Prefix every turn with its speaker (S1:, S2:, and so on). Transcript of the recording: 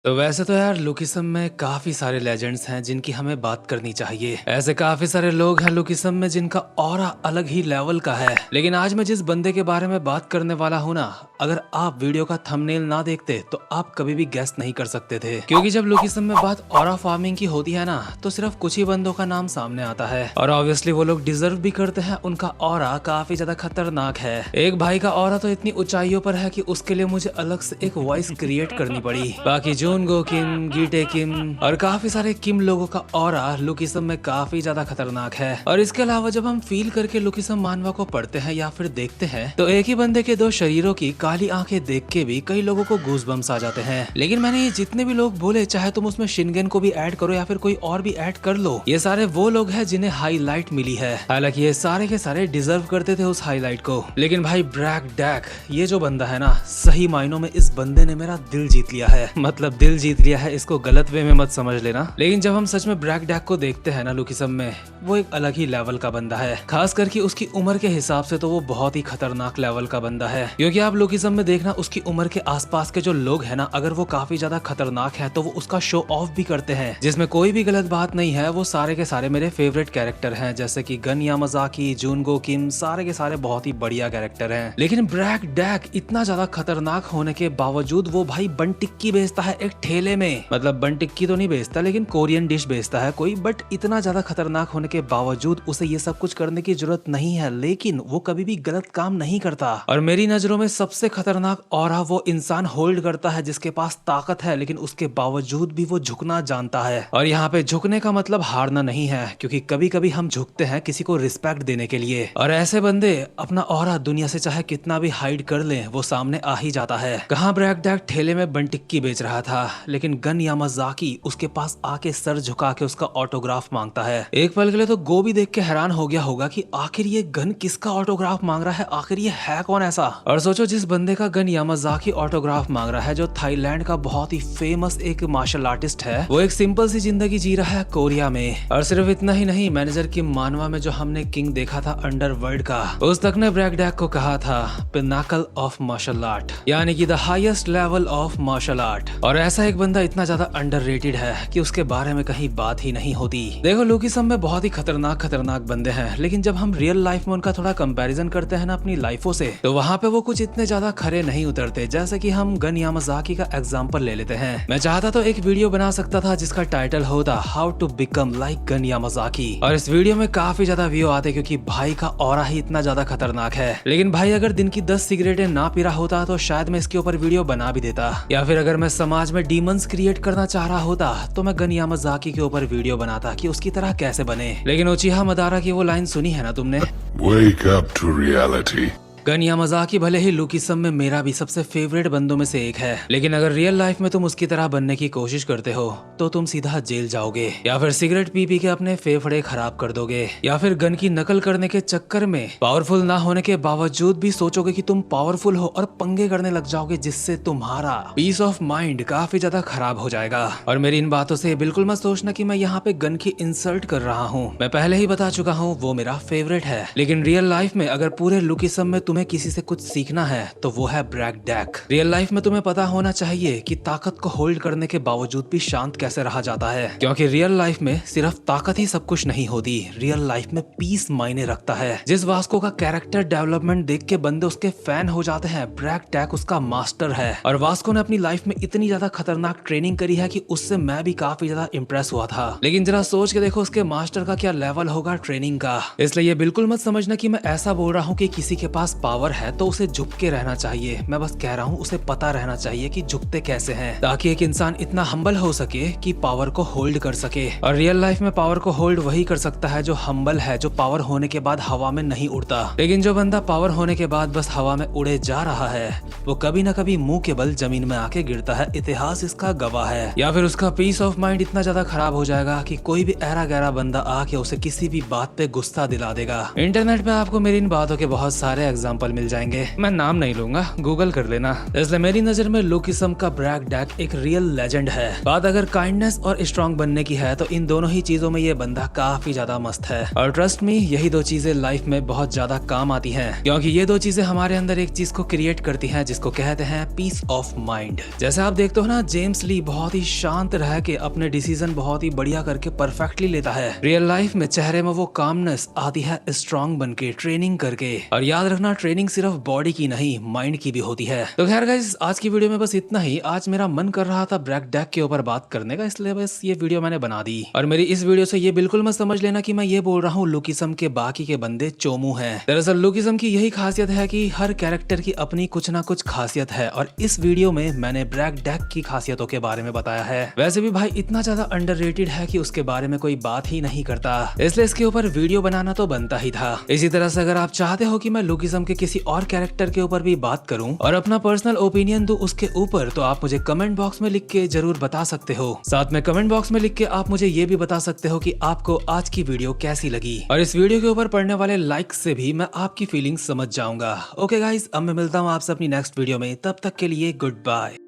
S1: तो वैसे तो यार लुकिज्म में काफी सारे लेजेंड्स हैं जिनकी हमें बात करनी चाहिए। ऐसे काफी सारे लोग हैं लुकिज्म में जिनका ऑरा अलग ही लेवल का है। लेकिन आज मैं जिस बंदे के बारे में बात करने वाला हूँ ना, अगर आप वीडियो का थंबनेल ना देखते तो आप कभी भी गेस नहीं कर सकते थे। क्योंकि जब लुकिज्म में बात ऑरा फार्मिंग की होती है ना, तो सिर्फ कुछ ही बंदों का नाम सामने आता है और ऑब्वियसली वो लोग डिजर्व भी करते हैं। उनका ऑरा काफी ज्यादा खतरनाक है। एक भाई का ऑरा तो इतनी ऊंचाइयों पर है कि उसके लिए मुझे अलग से एक वॉइस क्रिएट करनी पड़ी। बाकी जूनगो किम, गीटे किम और काफी सारे किम लोगों का ऑरा लुकिज्म में काफी ज्यादा खतरनाक है। और इसके अलावा जब हम फील करके लुकिज्म मानवा को पढ़ते हैं या फिर देखते हैं तो एक ही बंदे के दो शरीरों की काली आंखें देख के भी कई लोगों को गूज़बम्स आ जाते हैं। लेकिन मैंने ये जितने भी लोग बोले, चाहे तुम उसमें शिनगेन को भी ऐड करो या फिर कोई और भी ऐड कर लो, ये सारे वो लोग हैं जिन्हें हाईलाइट मिली है। हालांकि ये सारे के सारे डिजर्व करते थे उस हाईलाइट को। लेकिन भाई ब्रैक डैक, ये जो बंदा है ना, सही मायनों में इस बंदे ने मेरा दिल जीत लिया है। मतलब दिल जीत लिया है, इसको गलत वे में मत समझ लेना। लेकिन जब हम सच में ब्रैक डैक को देखते हैं ना लुकिज्म में, वो एक अलग ही लेवल का बंदा है। खास करके उसकी उम्र के हिसाब से तो वो बहुत ही खतरनाक लेवल का बंदा है। क्योंकि आप लुकिज्म में देखना, उसकी उम्र के आसपास के जो लोग हैं ना, अगर वो काफी ज्यादा खतरनाक है तो वो उसका शो ऑफ भी करते हैं, जिसमें कोई भी गलत बात नहीं है। वो सारे के सारे मेरे फेवरेट कैरेक्टर हैं, जैसे कि गन यामाजाकी, जूनगो किम, सारे के सारे बहुत ही बढ़िया कैरेक्टर हैं। लेकिन ब्रैक डैक इतना ज्यादा खतरनाक होने के बावजूद वो भाई बन टिक्की बेचता है एक ठेले में। मतलब बन टिक्की तो नहीं बेचता, लेकिन कोरियन डिश बेचता है कोई। बट इतना ज्यादा खतरनाक होने के बावजूद उसे ये सब कुछ करने की जरूरत नहीं है। लेकिन वो कभी भी गलत काम नहीं करता। और मेरी नजरों में सबसे खतरनाक ऑरा वो इंसान होल्ड करता है जिसके पास ताकत है, लेकिन उसके बावजूद भी वो झुकना जानता है। और यहाँ पे झुकने का मतलब हारना नहीं है, क्योंकि कभी कभी हम झुकते हैं किसी को रिस्पेक्ट देने के लिए। और ऐसे बंदे अपना ऑरा दुनिया से चाहे कितना भी हाइड कर ले, वो सामने आ ही जाता है। कहाँ ब्रैक डैक ठेले में बन टिक्की बेच रहा था, लेकिन गन यामाजाकी उसके पास आके सर झुका के उसका ऑटोग्राफ मांगता है। एक पल के लिए तो गो भी देख के हैरान हो गया होगा कि आखिर ये गन किसका ऑटोग्राफ मांग रहा है, आखिर ये है कौन ऐसा। और सोचो, जिस बंदे का गन यामाजाकी ऑटोग्राफ मांग रहा है, जो थाईलैंड का बहुत ही फेमस एक मार्शल आर्टिस्ट है, वो एक सिंपल सी जिंदगी जी रहा है कोरिया में। और सिर्फ इतना ही नहीं, मैनेजर की मानवा में जो हमने किंग देखा था अंडरवर्ल्ड का, उस तक ने ब्रैक डैक को कहा था पिनाकल ऑफ मार्शल आर्ट, यानी कि the highest level of martial art. और ऐसा एक बंदा इतना ज्यादा अंडररेटेड है कि उसके बारे में कहीं बात ही नहीं होती। देखो, लुकिज्म में बहुत ही खतरनाक बंदे हैं, लेकिन जब हम रियल लाइफ में उनका थोड़ा कंपैरिजन करते हैं ना अपनी लाइफों से, तो वहाँ पे वो कुछ इतने ज्यादा खरे नहीं उतरते। जैसे कि हम गन यामाजाकी का एग्जांपल ले लेते हैं। मैं चाहता तो एक वीडियो बना सकता था जिसका टाइटल होता how to become like Gun Yamazaki, और इस वीडियो में काफी ज्यादा व्यू आते क्योंकि भाई का ऑरा ही इतना ज्यादा खतरनाक है। लेकिन भाई अगर दिन की 10 सिगरेटें ना पी रहा होता तो शायद मैं इसके ऊपर वीडियो बना भी देता। या फिर अगर मैं समाज में डीमंस क्रिएट करना चाह रहा होता तो मैं गन यामाजाकी के ऊपर वीडियो बनाता कि उसकी तरह कैसे बने। लेकिन उचिहा मदारा की वो लाइन सुनी है ना तुमने,
S2: Wake up to reality.
S1: Gun Yamazaki भले ही लुकिज्म में मेरा भी सबसे फेवरेट बंदों में से एक है, लेकिन अगर रियल लाइफ में तुम उसकी तरह बनने की कोशिश करते हो तो तुम सीधा जेल जाओगे, या फिर सिगरेट पी पी के अपने फेफड़े खराब कर दोगे, या फिर गन की नकल करने के चक्कर में पावरफुल ना होने के बावजूद भी सोचोगे कि तुम पावरफुल हो और पंगे करने लग जाओगे, जिससे तुम्हारा पीस ऑफ माइंड काफी ज्यादा खराब हो जाएगा। और मेरी इन बातों से बिल्कुल मत सोचना कि मैं यहाँ पे गन की इंसल्ट कर रहा हूँ। मैं पहले ही बता चुका हूँ वो मेरा फेवरेट है। लेकिन रियल लाइफ में अगर पूरे लुकिज्म में तुम्हें किसी से कुछ सीखना है तो वो है ब्रैक डैक। रियल लाइफ में तुम्हें पता होना चाहिए कि ताकत को होल्ड करने के बावजूद भी शांत कैसे रहा जाता है, क्योंकि रियल लाइफ में सिर्फ ताकत ही सब कुछ नहीं होती। रियल लाइफ में पीस मायने रखता है। जिस वास्को का कैरेक्टर डेवलपमेंट देख के बंदे उसके फैन हो जाते हैं, ब्रैक डैक उसका मास्टर है। और वास्को ने अपनी लाइफ में इतनी ज्यादा खतरनाक ट्रेनिंग करी है कि उससे मैं भी काफी ज्यादा इंप्रेस हुआ था। लेकिन जरा सोच के देखो उसके मास्टर का क्या लेवल होगा ट्रेनिंग का। इसलिए ये बिल्कुल मत समझना कि मैं ऐसा बोल रहा हूँ कि किसी के पास पावर है तो उसे झुक के रहना चाहिए। मैं बस कह रहा हूँ उसे पता रहना चाहिए कि झुकते कैसे हैं, ताकि एक इंसान इतना हम्बल हो सके कि पावर को होल्ड कर सके। और रियल लाइफ में पावर को होल्ड वही कर सकता है जो हम्बल है, जो पावर होने के बाद हवा में नहीं उड़ता। लेकिन जो बंदा पावर होने के बाद बस हवा में उड़े जा रहा है, वो कभी न कभी मुंह के बल जमीन में आके गिरता है। इतिहास इसका गवाह है। या फिर उसका पीस ऑफ माइंड इतना ज्यादा खराब हो जाएगा कि कोई भी ऐरा गहरा बंदा आके उसे किसी भी बात पे गुस्सा दिला देगा। इंटरनेट पे आपको मेरी इन बातों के बहुत सारे एग्जाम्पल एग्जाम्पल मिल जाएंगे। मैं नाम नहीं लूंगा, गूगल कर लेना। इसलिए मेरी नजर में लुकिसम का ब्रैक डेक एक रियल लेजेंड है। बात अगर काइंडनेस और स्ट्रांग बनने की है तो इन दोनों ही चीजों में ये बंदा काफी ज्यादा मस्त है। और ट्रस्ट मी, यही दो चीजें लाइफ में बहुत ज्यादा काम आती हैं, क्योंकि ये दो चीजें हमारे अंदर एक चीज को क्रिएट करती हैं जिसको कहते हैं पीस ऑफ माइंड। जैसे आप देखते हो ना, जेम्स ली बहुत ही शांत रह के अपने डिसीजन बहुत ही बढ़िया करके परफेक्टली लेता है। रियल लाइफ में चेहरे में वो कामनेस आती है स्ट्रांग बन के, ट्रेनिंग करके। और याद रखना, ट्रेनिंग सिर्फ बॉडी की नहीं, माइंड की भी होती है। तो खैर गाइस, आज की वीडियो में बस इतना ही। आज मेरा मन कर रहा था ब्रैक डेक के ऊपर बात करने का, इसलिए बस ये वीडियो मैंने बना दी। और मेरी इस वीडियो से ये बिल्कुल मत समझ लेना कि मैं ये बोल रहा हूँ लुकिसम के बाकी के बंदे चोमू हैं। दरअसल लुकिसम की यही खासियत है कि हर कैरेक्टर की अपनी कुछ ना कुछ खासियत है, और इस वीडियो में मैंने ब्रैक डेक की खासियतों के बारे में बताया है। वैसे भी भाई इतना ज्यादा अंडररेटेड है कि उसके बारे में कोई बात ही नहीं करता, इसलिए इसके ऊपर वीडियो बनाना तो बनता ही था। इसी तरह से अगर आप चाहते हो कि मैं लुकिसम के किसी और कैरेक्टर के ऊपर भी बात करूं और अपना पर्सनल ओपिनियन दूं उसके ऊपर, तो आप मुझे कमेंट बॉक्स में लिख के जरूर बता सकते हो। साथ में कमेंट बॉक्स में लिख के आप मुझे ये भी बता सकते हो कि आपको आज की वीडियो कैसी लगी, और इस वीडियो के ऊपर पड़ने वाले लाइक से भी मैं आपकी फीलिंग्स समझ जाऊंगा। ओके गाइस, अब मैं मिलता हूँ आपसे अपनी नेक्स्ट वीडियो में। तब तक के लिए गुड बाय।